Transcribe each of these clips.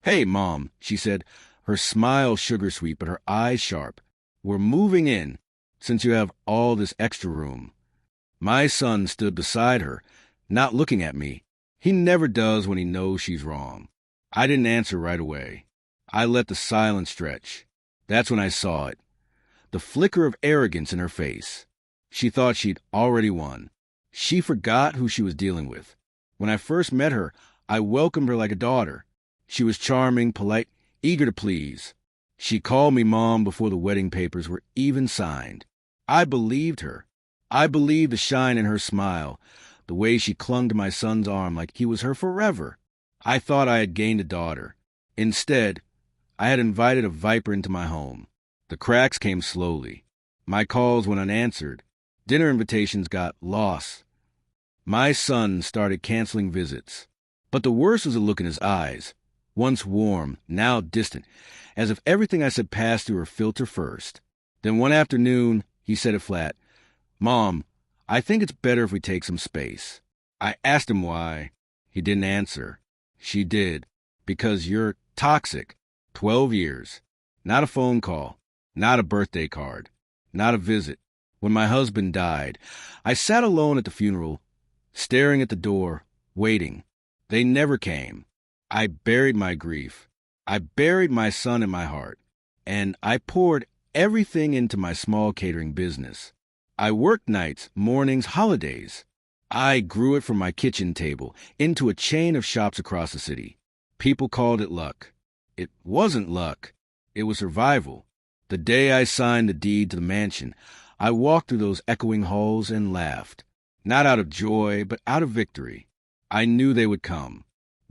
"Hey, Mom," she said, her smile sugar-sweet but her eyes sharp. "We're moving in, since you have all this extra room." My son stood beside her, not looking at me. He never does when he knows she's wrong. I didn't answer right away. I let the silence stretch. That's when I saw it. The flicker of arrogance in her face. She thought she'd already won. She forgot who she was dealing with. When I first met her, I welcomed her like a daughter. She was charming, polite, eager to please. She called me Mom before the wedding papers were even signed. I believed her. I believed the shine in her smile, the way she clung to my son's arm like he was her forever. I thought I had gained a daughter. Instead, I had invited a viper into my home. The cracks came slowly. My calls went unanswered. Dinner invitations got lost. My son started canceling visits. But the worst was the look in his eyes, once warm, now distant, as if everything I said passed through her filter first. Then one afternoon, he said it flat, "Mom, I think it's better if we take some space." I asked him why. He didn't answer. She did. "Because you're toxic. 12 years. Not a phone call. Not a birthday card. Not a visit. When my husband died, I sat alone at the funeral, staring at the door, waiting. They never came. I buried my grief. I buried my son in my heart. And I poured everything into my small catering business. I worked nights, mornings, holidays. I grew it from my kitchen table into a chain of shops across the city. People called it luck. It wasn't luck. It was survival. The day I signed the deed to the mansion, I walked through those echoing halls and laughed. Not out of joy, but out of victory. I knew they would come.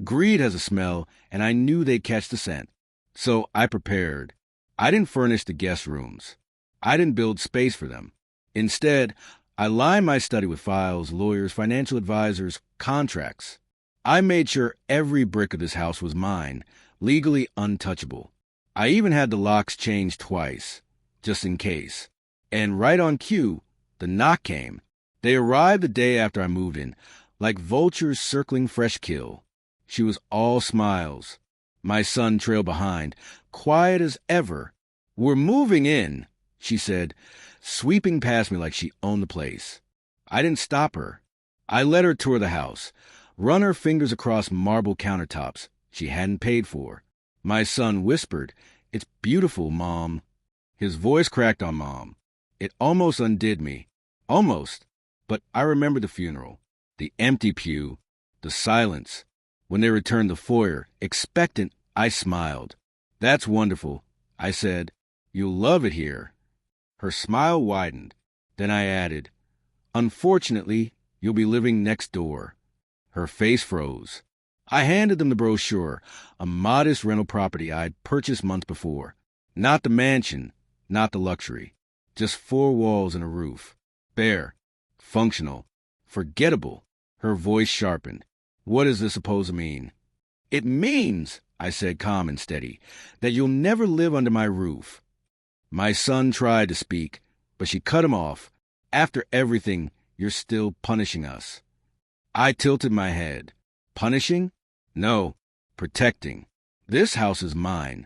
Greed has a smell, and I knew they'd catch the scent. So I prepared. I didn't furnish the guest rooms. I didn't build space for them. Instead, I lined my study with files, lawyers, financial advisors, contracts. I made sure every brick of this house was mine, legally untouchable. I even had the locks changed twice, just in case. And right on cue, the knock came. They arrived the day after I moved in, like vultures circling fresh kill. She was all smiles. My son trailed behind, quiet as ever. "We're moving in," she said, sweeping past me like she owned the place. I didn't stop her. I let her tour the house, run her fingers across marble countertops she hadn't paid for. My son whispered, "It's beautiful, Mom." His voice cracked on Mom. It almost undid me. Almost. But I remembered the funeral, the empty pew, the silence. When they returned the foyer, expectant, I smiled. "That's wonderful," I said. "You'll love it here." Her smile widened. Then I added, "Unfortunately, you'll be living next door." Her face froze. I handed them the brochure, a modest rental property I'd purchased months before. Not the mansion, not the luxury. Just 4 walls and a roof. Bare. Functional. Forgettable. Her voice sharpened. "What does this supposed to mean?" "It means," I said calm and steady, "that you'll never live under my roof." My son tried to speak, but she cut him off. "After everything, you're still punishing us." I tilted my head. Punishing? No. Protecting. This house is mine.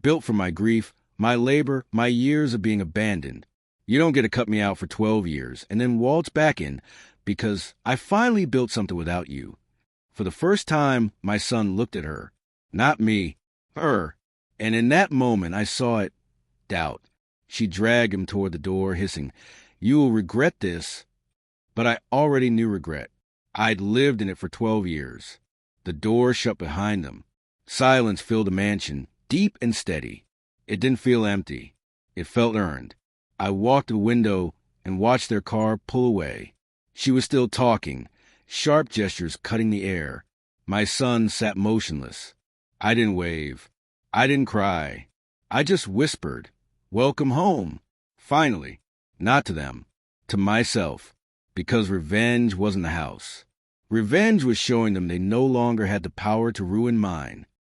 Built from my grief, my labor, my years of being abandoned. You don't get to cut me out for 12 years and then waltz back in because I finally built something without you. For the first time, my son looked at her. Not me. Her. And in that moment, I saw it. Doubt. She dragged him toward the door, hissing, "You will regret this." But I already knew regret. I'd lived in it for 12 years. The door shut behind them. Silence filled the mansion, deep and steady. It didn't feel empty. It felt earned. I walked to the window and watched their car pull away. She was still talking, sharp gestures cutting the air. My son sat motionless. I didn't wave. I didn't cry. I just whispered, "Welcome home." Finally. Not to them. To myself. Because revenge wasn't the house. Revenge was showing them they no longer had the power to ruin mine.